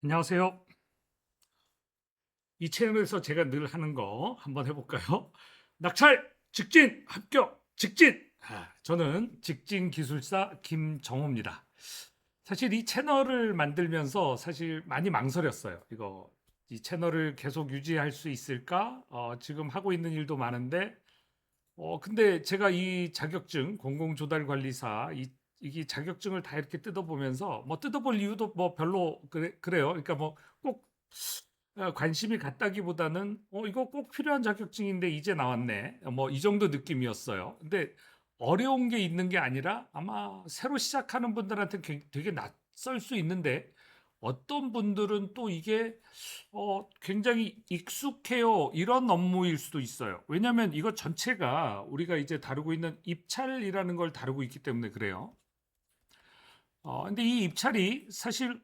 안녕하세요. 이 채널에서 제가 늘 하는 거 한번 해볼까요? 낙찰, 직진, 합격, 직진! 저는 직진 기술사 김정호입니다. 사실 이 채널을 만들면서 사실 많이 망설였어요. 이 채널을 계속 유지할 수 있을까? 지금 하고 있는 일도 많은데, 근데 제가 이 자격증, 공공조달관리사, 이게 자격증을 다 이렇게 뜯어보면서, 뭐 뜯어볼 이유도 뭐 별로 그래요. 그러니까 뭐꼭 관심이 갔다기보다는 이거 꼭 필요한 자격증인데 이제 나왔네. 뭐 이 정도 느낌이었어요. 근데 어려운 게 있는 게 아니라 아마 새로 시작하는 분들한테 되게 낯설 수 있는데 어떤 분들은 또 이게 굉장히 익숙해요. 이런 업무일 수도 있어요. 왜냐하면 이거 전체가 우리가 이제 다루고 있는 입찰이라는 걸 다루고 있기 때문에 그래요. 근데 이 입찰이 사실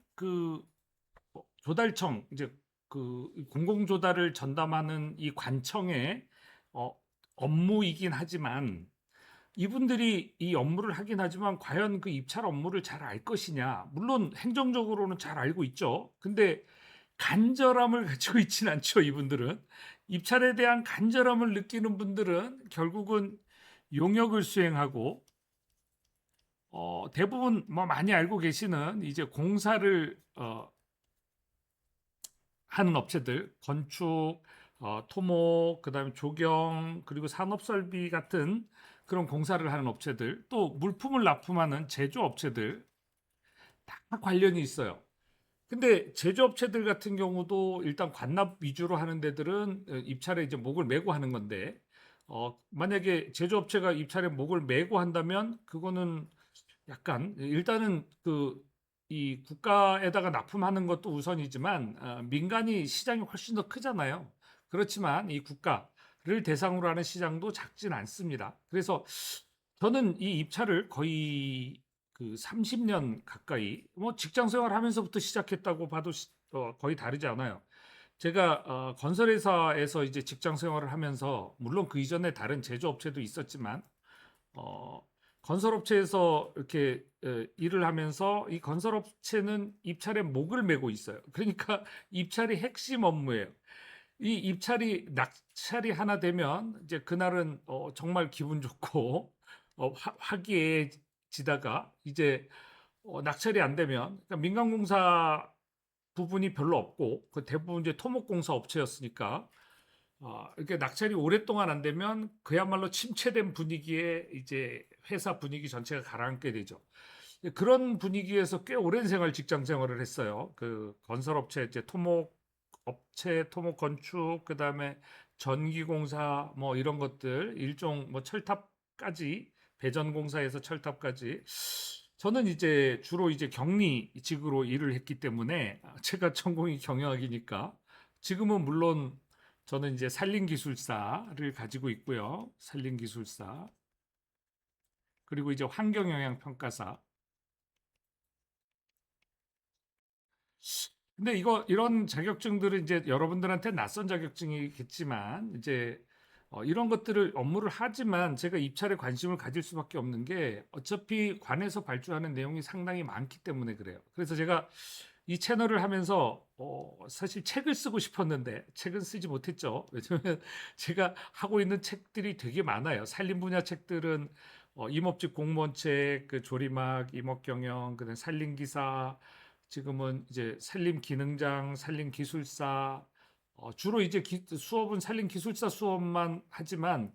조달청 이제 그 공공조달을 전담하는 이 관청의 어, 업무이긴 하지만 이분들이 이 업무를 하긴 하지만 과연 그 입찰 업무를 잘 알 것이냐? 물론 행정적으로는 잘 알고 있죠. 근데 간절함을 가지고 있진 않죠, 이분들은. 입찰에 대한 간절함을 느끼는 분들은 결국은 용역을 수행하고 대부분 뭐 많이 알고 계시는 이제 공사를 하는 업체들, 건축, 토목, 그다음에 조경, 그리고 산업설비 같은 그런 공사를 하는 업체들, 또 물품을 납품하는 제조업체들 다 관련이 있어요. 근데 제조업체들 같은 경우도 일단 관납 위주로 하는 데들은 입찰에 이제 목을 메고 하는 건데, 만약에 제조업체가 입찰에 목을 메고 한다면 그거는 약간 일단은 이 국가에다가 납품하는 것도 우선이지만 민간이 시장이 훨씬 더 크잖아요. 그렇지만 이 국가를 대상으로 하는 시장도 작진 않습니다. 그래서 저는 이 입찰을 거의 30년 가까이 뭐 직장 생활하면서부터 시작했다고 봐도 거의 다르지 않아요. 제가 건설회사에서 이제 직장 생활을 하면서 물론 그 이전에 다른 제조업체도 있었지만 어, 건설업체에서 이렇게 일을 하면서 이 건설업체는 입찰에 목을 메고 있어요. 그러니까 입찰이 핵심 업무예요. 이 입찰이 낙찰이 하나 되면 이제 그날은 정말 기분 좋고 화기애애지다가 이제 낙찰이 안 되면 그러니까 민간공사 부분이 별로 없고 그 대부분 이제 토목공사 업체였으니까 이렇게 낙찰이 오랫동안 안 되면 그야말로 침체된 분위기에 이제 회사 분위기 전체가 가라앉게 되죠. 그런 분위기에서 꽤 오랜 직장 생활을 했어요. 그 건설업체, 이제 토목업체, 토목건축, 그다음에 전기공사 뭐 이런 것들, 일종 뭐 철탑까지, 배전공사에서 철탑까지. 저는 이제 주로 이제 격리직으로 일을 했기 때문에 제가 전공이 경영학이니까 지금은 물론 저는 이제 산림기술사를 가지고 있고요. 산림기술사. 그리고 이제 환경영향평가사. 근데 이런 자격증들은 이제 여러분들한테 낯선 자격증이겠지만 이제 이런 것들을 업무를 하지만 제가 입찰에 관심을 가질 수밖에 없는 게 어차피 관에서 발주하는 내용이 상당히 많기 때문에 그래요. 그래서 제가 이 채널을 하면서 사실 책을 쓰고 싶었는데 책은 쓰지 못했죠. 왜냐하면 제가 하고 있는 책들이 되게 많아요. 산림 분야 책들은 임업직 공무원 책, 그 조리막, 임업경영, 그다음 산림기사, 지금은 이제 산림기능장, 산림기술사, 주로 이제 수업은 산림기술사 수업만 하지만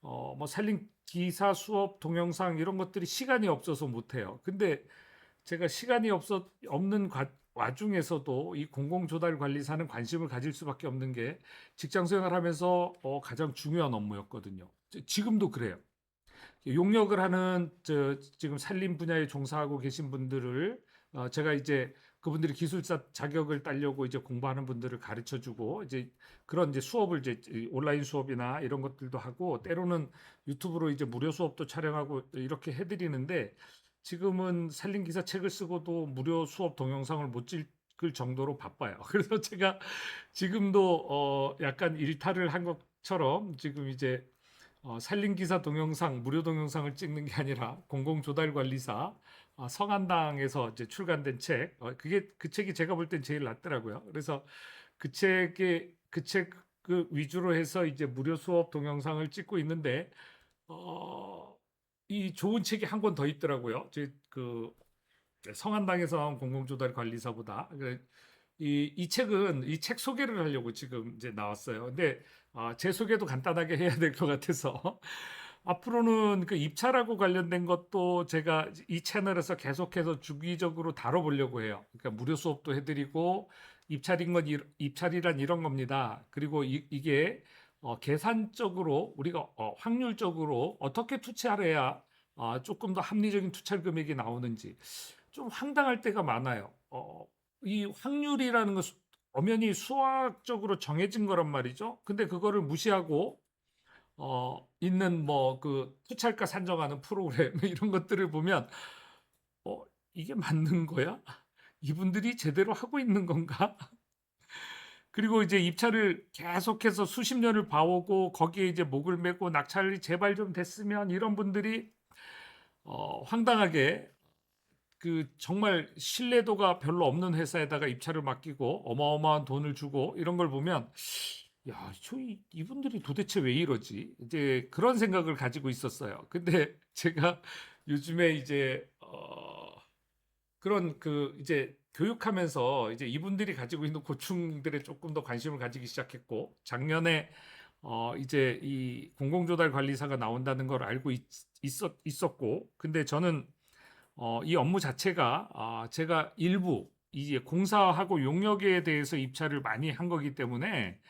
뭐 산림기사 수업 동영상 이런 것들이 시간이 없어서 못해요. 근데 제가 시간이 없는 와중에서도 이 공공조달관리사는 관심을 가질 수밖에 없는 게 직장 생활하면서 가장 중요한 업무였거든요. 지금도 그래요. 용역을 하는 지금 산림 분야에 종사하고 계신 분들을 제가 이제 그분들이 기술사 자격을 따려고 이제 공부하는 분들을 가르쳐 주고 이제 그런 이제 수업을 이제 온라인 수업이나 이런 것들도 하고 때로는 유튜브로 이제 무료 수업도 촬영하고 이렇게 해드리는데 지금은 산림 기사 책을 쓰고도 무료 수업 동영상을 못 찍을 정도로 바빠요. 그래서 제가 지금도 약간 일탈을 한 것처럼 지금 이제 산림기사 동영상, 무료 동영상을 찍는 게 아니라 공공조달관리사 성한당에서 이제 출간된 책, 그게 그 책이 제가 볼 땐 제일 낫더라고요. 그래서 그 책 그 위주로 해서 이제 무료 수업 동영상을 찍고 있는데, 어, 이 좋은 책이 한 권 더 있더라고요. 그 성한당에서 나온 공공조달관리사보다. 이 책은 이 책 소개를 하려고 지금 이제 나왔어요. 근데 제 소개도 간단하게 해야 될 것 같아서 앞으로는 그 입찰하고 관련된 것도 제가 이 채널에서 계속해서 주기적으로 다뤄보려고 해요. 그러니까 무료 수업도 해드리고 입찰이란 이런 겁니다. 그리고 이게 계산적으로 우리가 확률적으로 어떻게 투자를 해야 조금 더 합리적인 투자 금액이 나오는지 좀 황당할 때가 많아요. 이 확률이라는 것 엄연히 수학적으로 정해진 거란 말이죠. 근데 그거를 무시하고 있는 뭐 그 투찰가 산정하는 프로그램 이런 것들을 보면 어, 이게 맞는 거야? 이분들이 제대로 하고 있는 건가? 그리고 이제 입찰을 계속해서 수십 년을 봐오고 거기에 이제 목을 매고 낙찰이 제발 좀 됐으면 이런 분들이 황당하게 그 정말 신뢰도가 별로 없는 회사에다가 입찰을 맡기고 어마어마한 돈을 주고 이런 걸 보면 야, 이분들이 도대체 왜 이러지? 이제 그런 생각을 가지고 있었어요. 근데 제가 요즘에 이제 그런 그 이제 교육하면서 이제 이분들이 가지고 있는 고충들에 조금 더 관심을 가지기 시작했고 작년에 이제 이 공공조달 관리사가 나온다는 걸 알고 있었고 근데 저는 이 업무 자체가 제가 일부 이제 공사하고 용역에 대해서 입찰을 많이 한 거기 때문에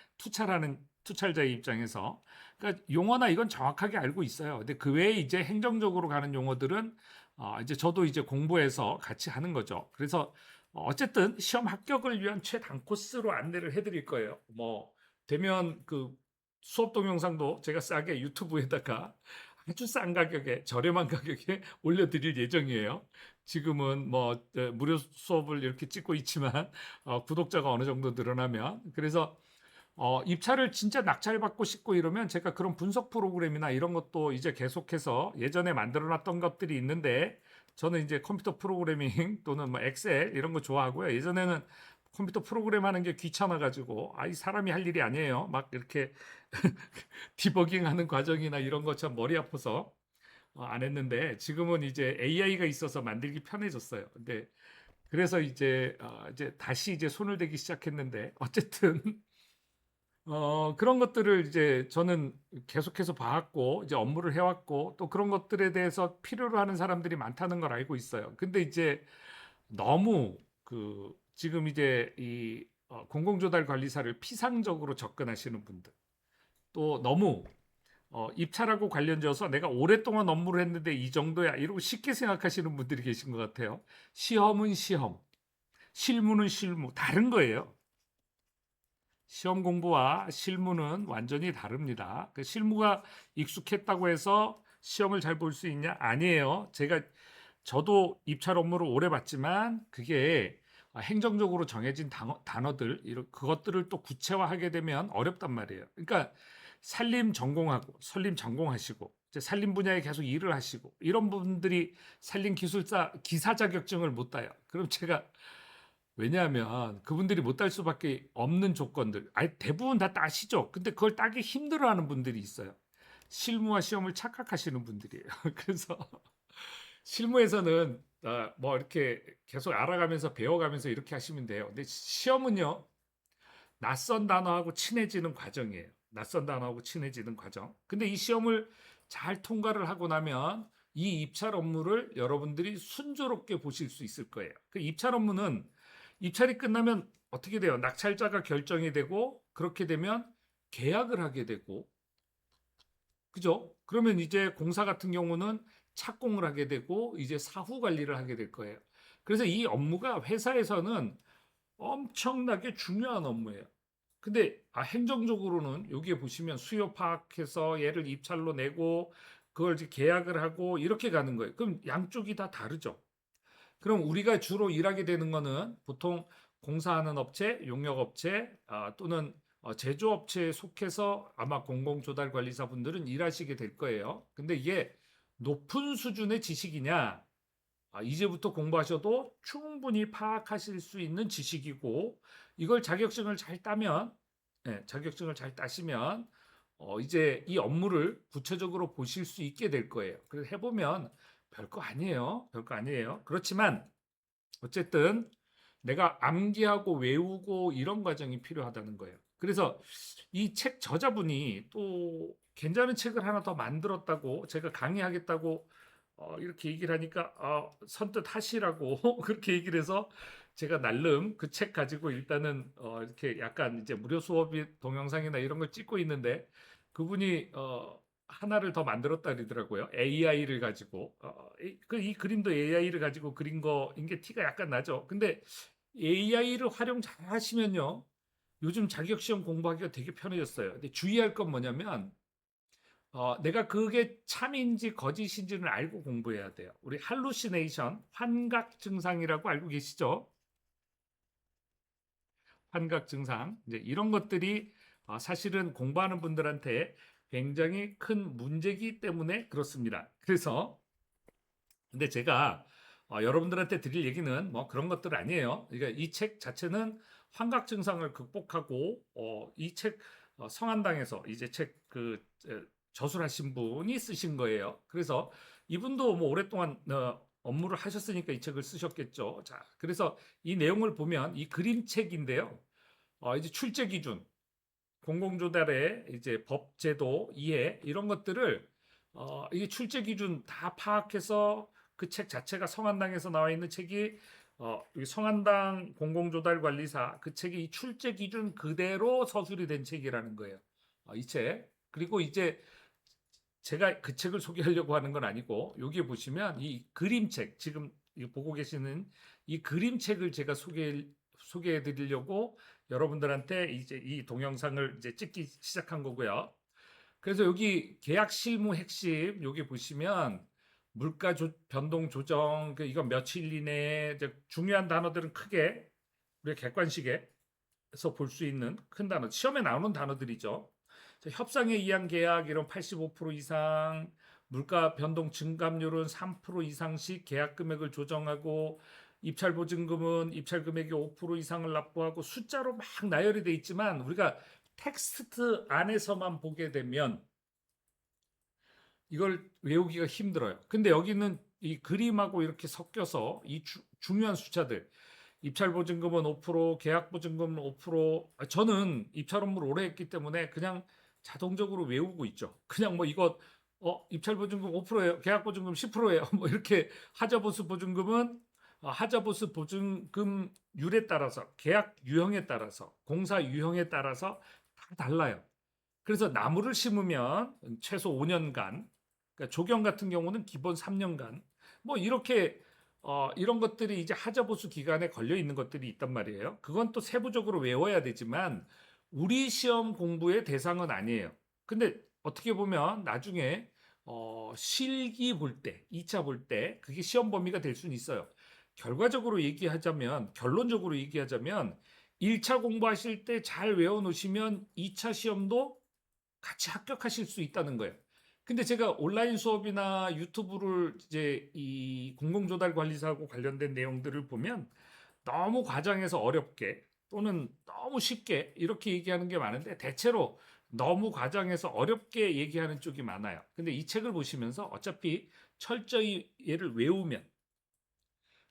투찰자의 입장에서 그러니까 용어나 이건 정확하게 알고 있어요. 근데 그 외에 이제 행정적으로 가는 용어들은 이제 저도 이제 공부해서 같이 하는 거죠. 그래서 어쨌든 시험 합격을 위한 최단 코스로 안내를 해드릴 거예요. 뭐 되면 그 수업 동영상도 제가 싸게 유튜브에다가 아주 싼 가격에 저렴한 가격에 올려드릴 예정이에요. 지금은 뭐 무료 수업을 이렇게 찍고 있지만 구독자가 어느 정도 늘어나면 그래서 입찰을 진짜 낙찰받고 싶고 이러면 제가 그런 분석 프로그램이나 이런 것도 이제 계속해서 예전에 만들어놨던 것들이 있는데 저는 이제 컴퓨터 프로그래밍 또는 뭐 엑셀 이런 거 좋아하고요. 예전에는 컴퓨터 프로그램 하는 게 귀찮아가지고 이 사람이 할 일이 아니에요. 막 이렇게 디버깅하는 과정이나 이런 거 참 머리 아파서 안 했는데 지금은 이제 AI가 있어서 만들기 편해졌어요. 근데 그래서 이제 다시 이제 손을 대기 시작했는데 어쨌든 그런 것들을 이제 저는 계속해서 봐왔고 이제 업무를 해왔고 또 그런 것들에 대해서 필요로 하는 사람들이 많다는 걸 알고 있어요. 근데 이제 너무 그 지금 이제 이 공공조달 관리사를 피상적으로 접근하시는 분들 또 너무 입찰하고 관련져서 내가 오랫동안 업무를 했는데 이 정도야 이러고 쉽게 생각하시는 분들이 계신 것 같아요. 시험은 시험, 실무는 실무 다른 거예요. 시험 공부와 실무는 완전히 다릅니다. 그 실무가 익숙했다고 해서 시험을 잘 볼 수 있냐? 아니에요. 저도 입찰 업무를 오래 봤지만 그게 행정적으로 정해진 단어들 그것들을 또 구체화하게 되면 어렵단 말이에요. 그러니까 산림 전공하고 설림 전공하시고 이제 산림 분야에 계속 일을 하시고 이런 분들이 산림 기술사 기사 자격증을 못 따요. 그럼 제가 왜냐하면 그분들이 못 딸 수밖에 없는 조건들, 아니 대부분 다 따시죠. 근데 그걸 따기 힘들어하는 분들이 있어요. 실무와 시험을 착각하시는 분들이에요. 그래서 실무에서는 뭐 이렇게 계속 알아가면서 배워가면서 이렇게 하시면 돼요. 근데 시험은요, 낯선 단어하고 친해지는 과정이에요. 낯선 단어하고 친해지는 과정. 근데 이 시험을 잘 통과를 하고 나면 이 입찰 업무를 여러분들이 순조롭게 보실 수 있을 거예요. 그 입찰 업무는 입찰이 끝나면 어떻게 돼요? 낙찰자가 결정이 되고 그렇게 되면 계약을 하게 되고 그죠? 그러면 이제 공사 같은 경우는 착공을 하게 되고 이제 사후 관리를 하게 될 거예요. 그래서 이 업무가 회사에서는 엄청나게 중요한 업무예요. 근데 행정적으로는 여기에 보시면 수요 파악해서 얘를 입찰로 내고 그걸 이제 계약을 하고 이렇게 가는 거예요. 그럼 양쪽이 다 다르죠. 그럼 우리가 주로 일하게 되는 거는 보통 공사하는 업체, 용역업체 또는 제조업체에 속해서 아마 공공조달관리사분들은 일하시게 될 거예요. 근데 이게 높은 수준의 지식이냐? 이제부터 공부하셔도 충분히 파악하실 수 있는 지식이고 이걸 자격증을 잘 따면 자격증을 잘 따시면 이제 이 업무를 구체적으로 보실 수 있게 될 거예요. 그래서 해보면 별거 아니에요. 별거 아니에요. 그렇지만 어쨌든 내가 암기하고 외우고 이런 과정이 필요하다는 거예요. 그래서 이 책 저자분이 또 괜찮은 책을 하나 더 만들었다고 제가 강의하겠다고 이렇게 얘기를 하니까 선뜻 하시라고 그렇게 얘기를 해서 제가 날름 그 책 가지고 일단은 이렇게 약간 이제 무료 수업이 동영상이나 이런 걸 찍고 있는데 그분이 하나를 더 만들었다 그러더라고요. AI를 가지고 이 그림도 AI를 가지고 그린 거인 게 티가 약간 나죠. 근데 AI를 활용 잘 하시면요. 요즘 자격시험 공부하기가 되게 편해졌어요. 근데 주의할 건 뭐냐면 내가 그게 참인지 거짓인지는 알고 공부해야 돼요. 우리 할루시네이션, 환각 증상이라고 알고 계시죠? 환각 증상. 이제 이런 것들이 사실은 공부하는 분들한테 굉장히 큰 문제이기 때문에 그렇습니다. 그래서 근데 제가 여러분들한테 드릴 얘기는 뭐 그런 것들 아니에요. 그러니까 이 책 자체는 환각 증상을 극복하고 이 책 성한당에서 이제 책 그 저술하신 분이 쓰신 거예요. 그래서 이분도 뭐 오랫동안 업무를 하셨으니까 이 책을 쓰셨겠죠. 자, 그래서 이 내용을 보면 이 그림책인데요. 이제 출제 기준, 공공조달의 이제 법 제도 이해 이런 것들을 이게 출제 기준 다 파악해서 그 책 자체가 성한당에서 나와 있는 책이 이 성한당 공공조달관리사 그 책이 이 출제 기준 그대로 서술이 된 책이라는 거예요. 이 책. 그리고 이제 제가 그 책을 소개하려고 하는 건 아니고 여기 보시면 이 그림책 지금 보고 계시는 이 그림책을 제가 소개해 드리려고 여러분들한테 이제 이 동영상을 이제 찍기 시작한 거고요. 그래서 여기 계약 실무 핵심 여기 보시면 물가 변동 조정 이건 며칠 이내에 이제 중요한 단어들은 크게 우리가 객관식에서 볼 수 있는 큰 단어 시험에 나오는 단어들이죠. 협상에 의한 계약 이런 85% 이상 물가 변동 증감률은 3% 이상씩 계약 금액을 조정하고 입찰 보증금은 입찰 금액의 5% 이상을 납부하고 숫자로 막 나열이 돼 있지만 우리가 텍스트 안에서만 보게 되면 이걸 외우기가 힘들어요. 근데 여기는 이 그림하고 이렇게 섞여서 이 중요한 숫자들 입찰 보증금은 5%, 계약 보증금은 5%. 저는 입찰 업무를 오래 했기 때문에 그냥 자동적으로 외우고 있죠. 그냥 뭐 이거 입찰 보증금 5%예요. 계약 보증금 10%예요. 뭐 이렇게 하자보수 보증금은 하자보수 보증금률에 따라서 계약 유형에 따라서 공사 유형에 따라서 다 달라요. 그래서 나무를 심으면 최소 5년간, 그러니까 조경 같은 경우는 기본 3년간, 뭐 이렇게 이런 것들이 이제 하자보수 기간에 걸려 있는 것들이 있단 말이에요. 그건 또 세부적으로 외워야 되지만 우리 시험 공부의 대상은 아니에요. 근데 어떻게 보면 나중에 실기 볼 때, 2차 볼 때 그게 시험 범위가 될 수는 있어요. 결과적으로 얘기하자면, 결론적으로 얘기하자면 1차 공부하실 때 잘 외워 놓으시면 2차 시험도 같이 합격하실 수 있다는 거예요. 근데 제가 온라인 수업이나 유튜브를 이제 이 공공조달관리사하고 관련된 내용들을 보면 너무 과장해서 어렵게 또는 너무 쉽게 이렇게 얘기하는 게 많은데 대체로 너무 과장해서 어렵게 얘기하는 쪽이 많아요. 근데 이 책을 보시면서 어차피 철저히 얘를 외우면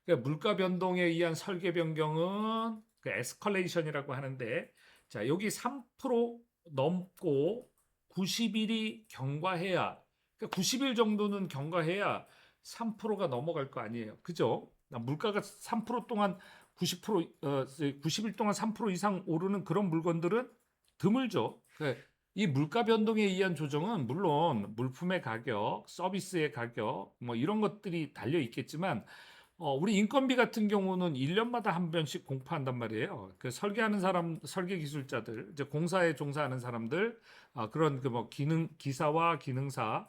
그러니까 물가 변동에 의한 설계 변경은 그 에스컬레이션이라고 하는데 자 여기 3% 넘고 90일이 경과해야 그러니까 90일 정도는 경과해야 3%가 넘어갈 거 아니에요. 그죠? 물가가 3% 동안 90% 90일 동안 3% 이상 오르는 그런 물건들은 드물죠. 그러니까 이 물가 변동에 의한 조정은 물론 물품의 가격, 서비스의 가격 뭐 이런 것들이 달려 있겠지만 우리 인건비 같은 경우는 1년마다 한 번씩 공포한단 말이에요. 그 설계하는 사람, 설계 기술자들, 이제 공사에 종사하는 사람들, 그런 그 뭐 기사와 기능사,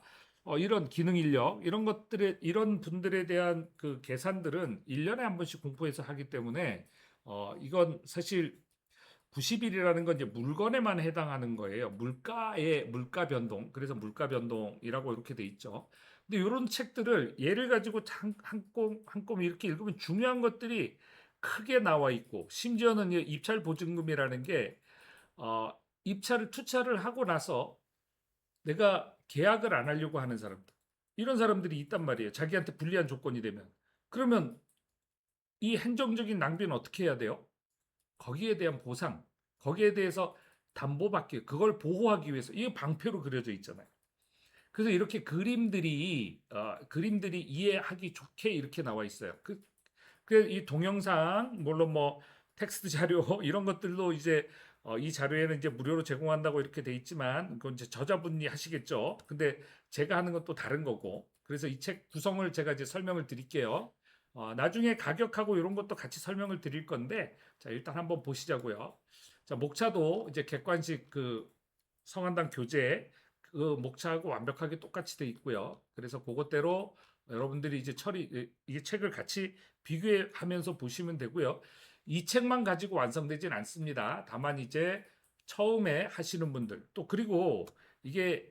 이런 기능 인력, 이런 것들에, 이런 분들에 대한 그 계산들은 1년에 한 번씩 공포해서 하기 때문에, 이건 사실 90일이라는 건 이제 물건에만 해당하는 거예요. 물가 변동. 그래서 물가 변동이라고 이렇게 돼 있죠. 근데 요런 책들을 예를 가지고 한꼼 이렇게 읽으면 중요한 것들이 크게 나와 있고, 심지어는 이 입찰 보증금이라는 게 어 입찰을 투차를 하고 나서 내가 계약을 안 하려고 하는 사람들, 이런 사람들이 있단 말이에요. 자기한테 불리한 조건이 되면. 그러면 이 행정적인 낭비는 어떻게 해야 돼요? 거기에 대한 보상, 거기에 대해서 담보받기, 그걸 보호하기 위해서 이게 방표로 그려져 있잖아요. 그래서 이렇게 그림들이 이해하기 좋게 이렇게 나와 있어요. 이 동영상, 물론 뭐 텍스트 자료 이런 것들도 이제 이 자료에는 이제 무료로 제공한다고 이렇게 돼 있지만, 그건 이제 저자분이 하시겠죠. 근데 제가 하는 건 또 다른 거고. 그래서 이 책 구성을 제가 이제 설명을 드릴게요. 나중에 가격하고 이런 것도 같이 설명을 드릴 건데, 자, 일단 한번 보시자고요. 자, 목차도 이제 객관식 그 성한당 교재 그 목차하고 완벽하게 똑같이 돼 있고요. 그래서 그것대로 여러분들이 이제 이 책을 같이 비교하면서 보시면 되고요. 이 책만 가지고 완성되진 않습니다. 다만 이제 처음에 하시는 분들, 또 그리고 이게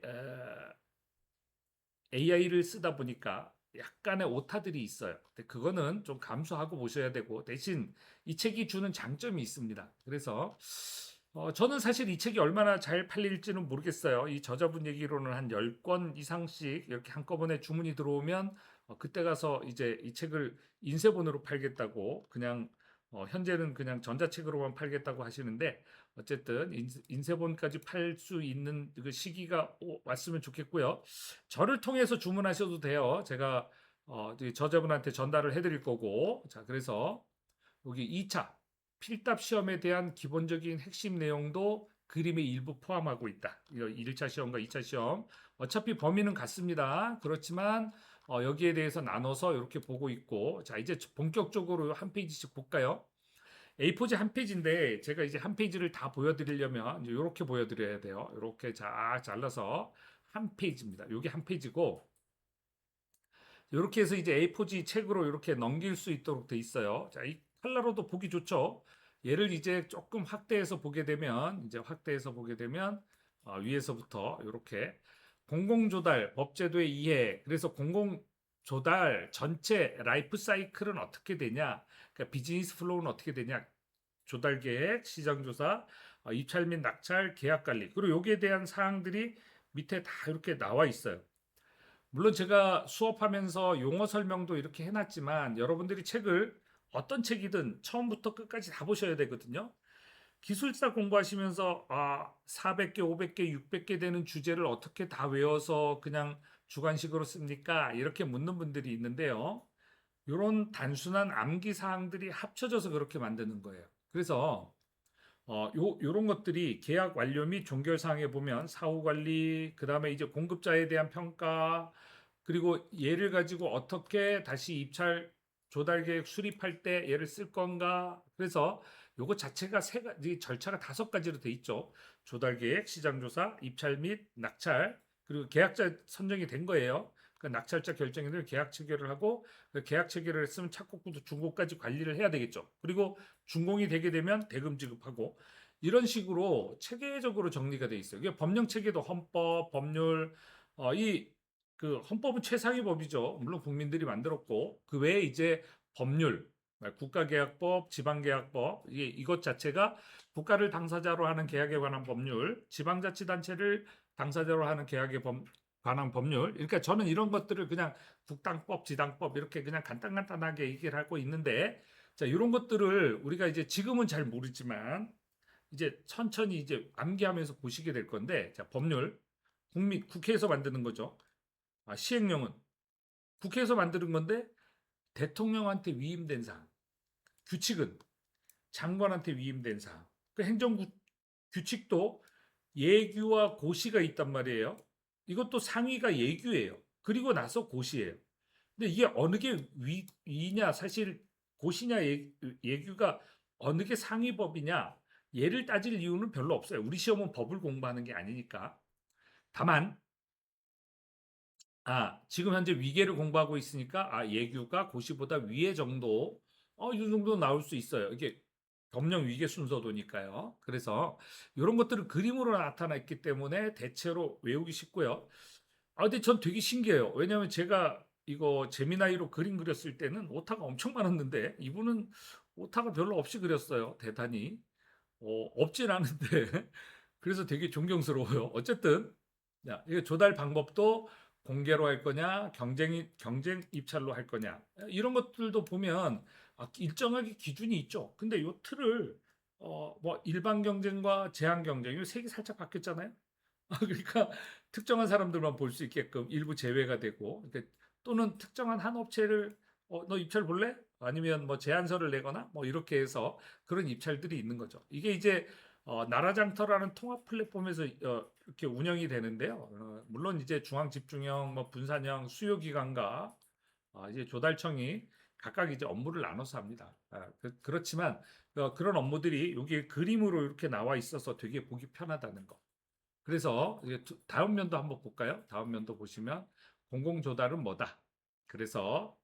AI를 쓰다 보니까 약간의 오타들이 있어요. 근데 그거는 좀 감수하고 보셔야 되고, 대신 이 책이 주는 장점이 있습니다. 그래서 저는 사실 이 책이 얼마나 잘 팔릴지는 모르겠어요. 이 저자분 얘기로는 한 10권 이상씩 이렇게 한꺼번에 주문이 들어오면 그때 가서 이제 이 책을 인쇄본으로 팔겠다고, 그냥 현재는 그냥 전자책으로만 팔겠다고 하시는데, 어쨌든 인쇄본까지 팔 수 있는 그 시기가 왔으면 좋겠고요. 저를 통해서 주문하셔도 돼요. 제가 저자분한테 전달을 해드릴 거고. 자, 그래서 여기 2차 필답 시험에 대한 기본적인 핵심 내용도 그림의 일부 포함하고 있다. 1차 시험과 2차 시험. 어차피 범위는 같습니다. 그렇지만 여기에 대해서 나눠서 이렇게 보고 있고, 자, 이제 본격적으로 한 페이지씩 볼까요? A4지 한 페이지인데, 제가 이제 한 페이지를 다 보여드리려면 이제 이렇게 보여드려야 돼요. 이렇게 쫙 잘라서 한 페이지입니다. 이게 한 페이지고, 이렇게 해서 이제 A4지 책으로 이렇게 넘길 수 있도록 돼 있어요. 자, 이 칼라로도 보기 좋죠. 얘를 이제 조금 확대해서 보게 되면, 위에서부터 이렇게 공공조달 법제도의 이해, 그래서 공공조달 전체 라이프 사이클은 어떻게 되냐, 그러니까 비즈니스 플로우는 어떻게 되냐, 조달 계획, 시장 조사, 입찰 및 낙찰, 계약 관리, 그리고 여기에 대한 사항들이 밑에 다 이렇게 나와 있어요. 물론 제가 수업하면서 용어 설명도 이렇게 해놨지만, 여러분들이 책을 어떤 책이든 처음부터 끝까지 다 보셔야 되거든요. 기술사 공부하시면서 400개, 500개, 600개 되는 주제를 어떻게 다 외워서 그냥 주관식으로 씁니까? 이렇게 묻는 분들이 있는데요. 이런 단순한 암기 사항들이 합쳐져서 그렇게 만드는 거예요. 그래서 요런 것들이 계약 완료 및 종결 사항에 보면 사후 관리, 그다음에 이제 공급자에 대한 평가, 그리고 얘를 가지고 어떻게 다시 입찰 조달 계획 수립할 때 얘를 쓸 건가. 그래서 요거 자체가 세 가지 절차가 5가지로 돼 있죠. 조달 계획, 시장 조사, 입찰 및 낙찰, 그리고 계약자 선정이 된 거예요. 그 낙찰자 결정에 대한 계약 체결을 하고, 그 계약 체결을 했으면 착공부터 중공까지 관리를 해야 되겠죠. 그리고 준공이 되게 되면 대금 지급하고, 이런 식으로 체계적으로 정리가 돼 있어요. 이게 법령 체계도 헌법, 법률, 이 그 헌법은 최상위 법이죠. 물론 국민들이 만들었고, 그 외에 이제 법률, 국가계약법, 지방계약법, 이것 자체가 국가를 당사자로 하는 계약에 관한 법률, 지방자치단체를 당사자로 하는 계약에 관한 법률. 그러니까 저는 이런 것들을 그냥 국당법, 지당법 이렇게 그냥 간단하게 얘기를 하고 있는데, 자, 이런 것들을 우리가 이제 지금은 잘 모르지만 이제 천천히 이제 암기하면서 보시게 될 건데, 자, 법률, 국회에서 만드는 거죠. 시행령은 국회에서 만드는 건데, 대통령한테 위임된 사항. 규칙은 장관한테 위임된 사항. 그 행정 규칙도 예규와 고시가 있단 말이에요. 이것도 상위가 예규예요. 그리고 나서 고시예요. 근데 이게 어느 게 위냐, 사실 고시냐 예규가 어느 게 상위법이냐, 얘를 따질 이유는 별로 없어요. 우리 시험은 법을 공부하는 게 아니니까. 다만 지금 현재 위계를 공부하고 있으니까 예규가 고시보다 위에 정도, 이 정도 나올 수 있어요. 이게 법령 위계 순서도니까요. 그래서 이런 것들은 그림으로 나타났기 때문에 대체로 외우기 쉽고요. 근데 전 되게 신기해요. 왜냐하면 제가 이거 제미나이로 그림 그렸을 때는 오타가 엄청 많았는데 이분은 오타가 별로 없이 그렸어요. 대단히. 없진 않은데 그래서 되게 존경스러워요. 어쨌든 야, 이거 조달 방법도 공개로 할 거냐, 경쟁 입찰로 할 거냐 이런 것들도 보면 일정하게 기준이 있죠. 근데 요 틀을 뭐 일반 경쟁과 제한 경쟁 요 색이 살짝 바뀌었잖아요. 그러니까 특정한 사람들만 볼 수 있게끔 일부 제외가 되고 또는 특정한 한 업체를 너 입찰 볼래? 아니면 뭐 제안서를 내거나 뭐 이렇게 해서 그런 입찰들이 있는 거죠. 이게 이제 나라장터라는 통합 플랫폼에서 이렇게 운영이 되는데요. 물론 이제 중앙집중형, 뭐 분산형, 수요기관과 이제 조달청이 각각 이제 업무를 나눠서 합니다. 그렇지만 그런 업무들이 여기 그림으로 이렇게 나와 있어서 되게 보기 편하다는 거. 그래서 이제 다음 면도 한번 볼까요? 다음 면도 보시면 공공조달은 뭐다? 그래서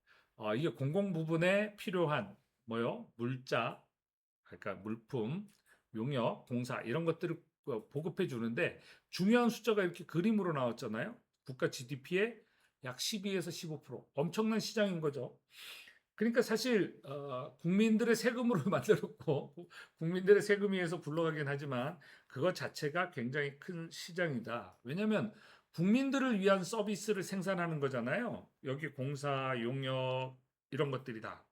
이게 공공 부분에 필요한 뭐요? 물자, 그러니까 물품, 용역, 공사 이런 것들을 보급해 주는데 중요한 숫자가 이렇게 그림으로 나왔잖아요. 국가 GDP의 약 12에서 15% 엄청난 시장인 거죠. 그러니까 사실 국민들의 세금으로 만들었고 국민들의 세금에 의해서 굴러가긴 하지만 그것 자체가 굉장히 큰 시장이다. 왜냐하면 국민들을 위한 서비스를 생산하는 거잖아요. 여기 공사, 용역 이런 것들이 다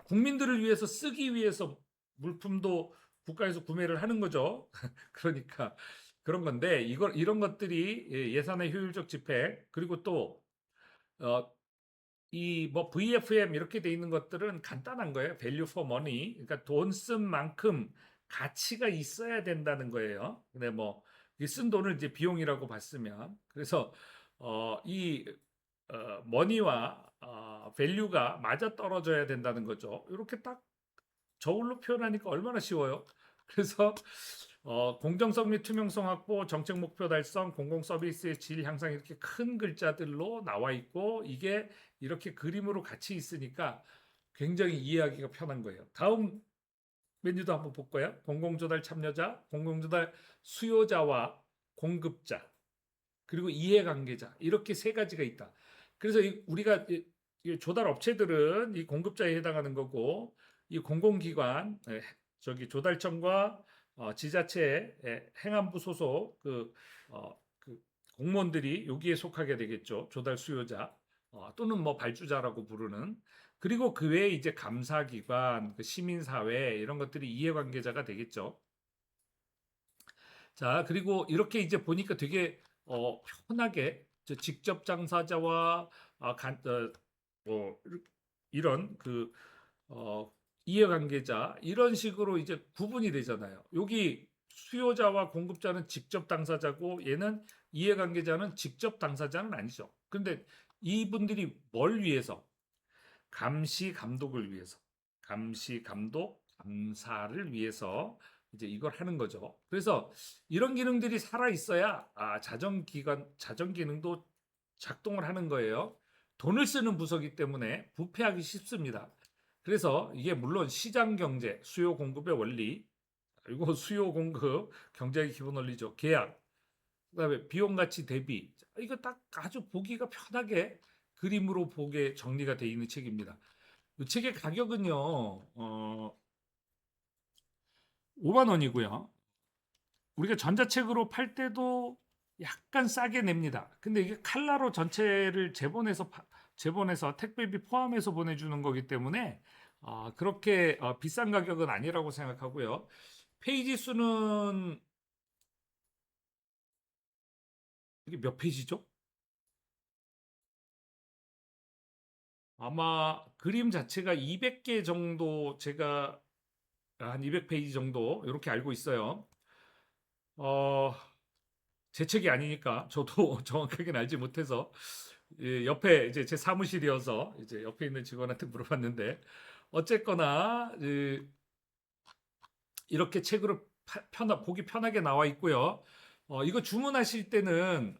국민들을 위해서 쓰기 위해서 물품도 국가에서 구매를 하는 거죠. 그러니까 그런 건데 이런 것들이 예산의 효율적 집행 그리고 또 어, 이 뭐 VFM 이렇게 돼 있는 것들은 간단한 거예요. Value for money. 그러니까 돈 쓴 만큼 가치가 있어야 된다는 거예요. 근데 뭐 쓴 돈을 이제 비용이라고 봤으면 그래서 이 머니와 밸류가 맞아 떨어져야 된다는 거죠. 이렇게 딱 저울로 표현하니까 얼마나 쉬워요. 그래서 공정성 및 투명성 확보, 정책 목표 달성, 공공 서비스의 질 향상 이렇게 큰 글자들로 나와 있고 이게 이렇게 그림으로 같이 있으니까 굉장히 이해하기가 편한 거예요. 다음 메뉴도 한번 볼까요? 공공조달 참여자, 공공조달 수요자와 공급자, 그리고 이해관계자 이렇게 세 가지가 있다. 그래서 우리가 이 조달 업체들은 이 공급자에 해당하는 거고 이 공공기관 저기 조달청과 지자체 행안부 소속 그 공무원들이 여기에 속하게 되겠죠. 조달 수요자 또는 뭐 발주자라고 부르는 그리고 그 외에 이제 감사기관, 그 시민사회 이런 것들이 이해관계자가 되겠죠. 자, 그리고 이렇게 이제 보니까 되게 편하게 직접 당사자와 뭐 이런 어, 이해관계자 이런 식으로 이제 구분이 되잖아요. 여기 수요자와 공급자는 직접 당사자고 얘는 이해관계자는 직접 당사자는 아니죠. 근데 이분들이 뭘 위해서? 감시 감독을 위해서, 감시 감독 감사를 위해서 이제 이걸 하는 거죠. 그래서 이런 기능들이 살아 있어야 자정 기능도 작동을 하는 거예요. 돈을 쓰는 부서기 때문에 부패하기 쉽습니다. 그래서 이게 물론 시장 경제, 수요 공급의 원리, 그리고 수요 공급 경제의 기본 원리죠. 계약, 그다음에 비용 가치 대비. 이거 딱 아주 보기가 편하게 그림으로 보게 정리가 되어 있는 책입니다. 이 책의 가격은요, 5만 원이고요. 우리가 전자책으로 팔 때도 약간 싸게 냅니다. 근데 이게 칼라로 전체를 재본해서 택배비 포함해서 보내주는 거기 때문에 그렇게 비싼 가격은 아니라고 생각하고요. 페이지 수는 이게 몇 페이지죠? 아마 그림 자체가 200개 정도 제가 한 200페이지 정도 이렇게 알고 있어요. 어, 제 책이 아니니까 저도 정확하게는 알지 못해서 옆에 이제 제 사무실이어서 이제 옆에 있는 직원한테 물어봤는데 어쨌거나 이렇게 책으로 보기 편하게 나와 있고요. 이거 주문하실 때는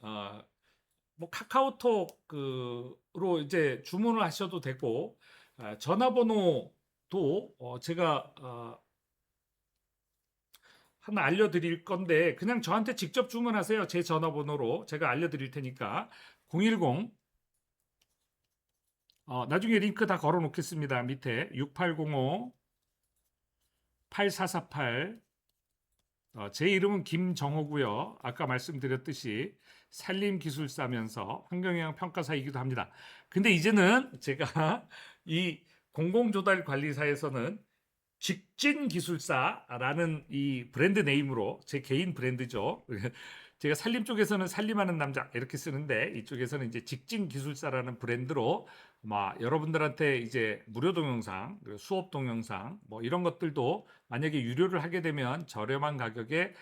뭐 카카오톡으로 이제 주문을 하셔도 되고 전화번호도 제가 하나 알려드릴 건데 그냥 저한테 직접 주문하세요. 제 전화번호로 제가 알려드릴 테니까 010 나중에 링크 다 걸어 놓겠습니다. 밑에 6805 8448 제 이름은 김정호고요. 아까 말씀드렸듯이 산림기술사면서 환경영향 평가사이기도 합니다. 근데 이제는 제가 이 공공조달관리사에서는 직진기술사라는 이 브랜드 네임으로 제 개인 브랜드죠. 제가 산림 쪽에서는 산림하는 남자 이렇게 쓰는데 이쪽에서는 이제 직진기술사라는 브랜드로 여러분들한테 이제 무료 동영상, 그리고 수업 동영상 뭐 이런 것들도 만약에 유료를 하게 되면 저렴한 가격에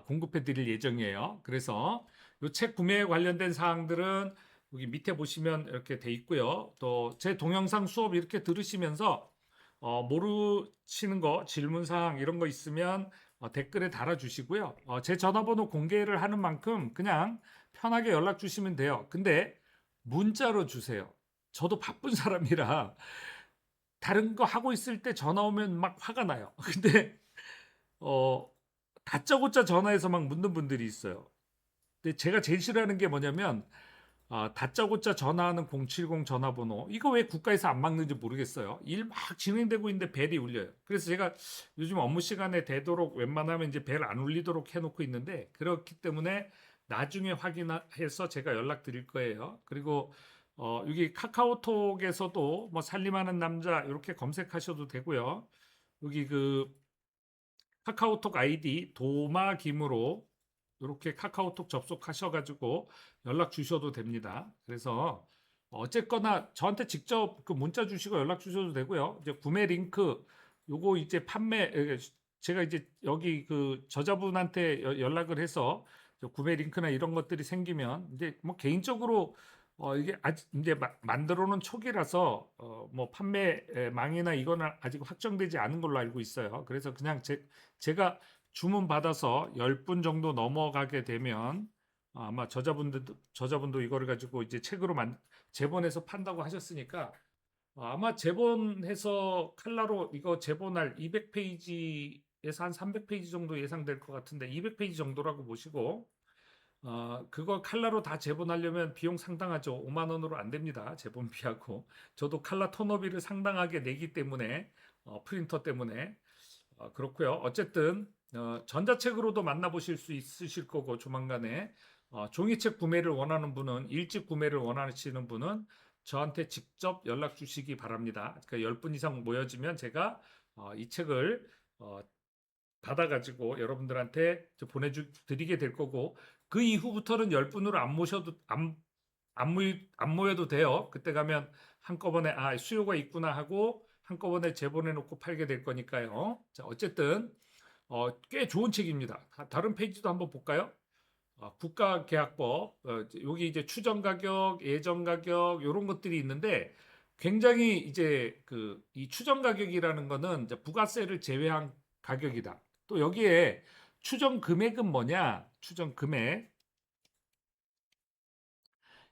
공급해 드릴 예정이에요. 그래서 이 책 구매에 관련된 사항들은 여기 밑에 보시면 이렇게 돼 있고요. 또 제 동영상 수업 이렇게 들으시면서 모르시는 거, 질문 사항 이런 거 있으면 댓글에 달아주시고요. 제 전화번호 공개를 하는 만큼 그냥 편하게 연락 주시면 돼요. 근데 문자로 주세요. 저도 바쁜 사람이라 다른 거 하고 있을 때 전화 오면 막 화가 나요. 근데 어, 다짜고짜 전화해서 막 묻는 분들이 있어요. 근데 제가 제일 싫어하는 게 뭐냐면 다짜고짜 전화하는 070 전화번호 이거 왜 국가에서 안 막는지 모르겠어요. 일 막 진행되고 있는데 벨이 울려요. 그래서 제가 요즘 업무 시간에 되도록 웬만하면 이제 벨 안 울리도록 해놓고 있는데 그렇기 때문에 나중에 확인해서 제가 연락드릴 거예요. 그리고 여기 카카오톡에서도 뭐 살림하는 남자 이렇게 검색하셔도 되고요. 여기 그 카카오톡 아이디 도마김으로 이렇게 카카오톡 접속하셔가지고 연락 주셔도 됩니다. 그래서 어쨌거나 저한테 직접 그 문자 주시고 연락 주셔도 되고요. 이제 구매 링크 요거 이제 제가 이제 여기 그 저자분한테 연락을 해서 구매 링크나 이런 것들이 생기면 이제 뭐 개인적으로 이게 아직 이제 만들어 놓은 초기라서 뭐 판매망이나 이거는 아직 확정되지 않은 걸로 알고 있어요. 그래서 그냥 제가 주문 받아서 10분 정도 넘어가게 되면 아마 저자분도 이거를 가지고 이제 책으로 재본해서 판다고 하셨으니까 아마 재본해서 칼라로 이거 재본할 200페이지에서 한 300페이지 정도 예상될 것 같은데 200페이지 정도라고 보시고 그거 칼라로 다 재본하려면 비용 상당하죠. 5만 원으로 안 됩니다. 재본비하고. 저도 칼라 토너비를 상당하게 내기 때문에 프린터 때문에 그렇고요. 어쨌든 전자책으로도 만나보실 수 있으실 거고 조만간에 종이책 구매를 원하는 분은 일찍 구매를 원하시는 분은 저한테 직접 연락 주시기 바랍니다. 그러니까 10분 이상 모여지면 제가 이 책을 받아가지고 여러분들한테 보내드리게 될 거고 그 이후부터는 10분으로 안 모여도 돼요. 그때 가면 한꺼번에 수요가 있구나 하고 한꺼번에 재본해 놓고 팔게 될 거니까요. 자, 어쨌든 꽤 좋은 책입니다. 다른 페이지도 한번 볼까요? 국가계약법 여기 이제 추정 가격, 예정 가격 이런 것들이 있는데 굉장히 이제 이 추정 가격이라는 거는 이제 부가세를 제외한 가격이다. 또 여기에 추정 금액은 뭐냐? 추정 금액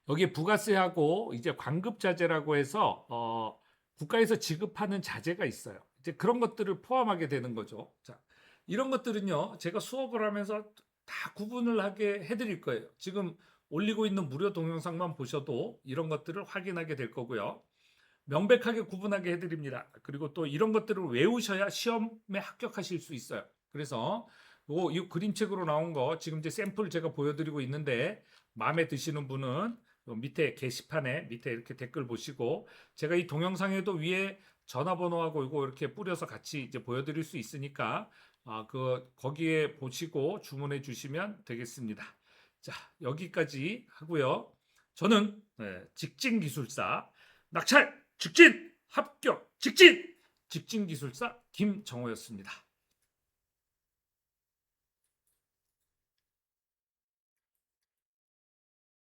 여기에 부가세하고 이제 관급자재라고 해서 국가에서 지급하는 자재가 있어요. 이제 그런 것들을 포함하게 되는 거죠. 자, 이런 것들은요, 제가 수업을 하면서 다 구분을 하게 해드릴 거예요. 지금 올리고 있는 무료 동영상만 보셔도 이런 것들을 확인하게 될 거고요. 명백하게 구분하게 해드립니다. 그리고 또 이런 것들을 외우셔야 시험에 합격하실 수 있어요. 그래서 이 그림책으로 나온 거 지금 이제 샘플 제가 보여드리고 있는데 마음에 드시는 분은 밑에 게시판에 밑에 이렇게 댓글 보시고 제가 이 동영상에도 위에 전화번호하고 이거 이렇게 뿌려서 같이 이제 보여드릴 수 있으니까 거기에 보시고 주문해 주시면 되겠습니다. 자, 여기까지 하고요. 저는 직진기술사 낙찰 직진 합격 직진기술사 김정호였습니다.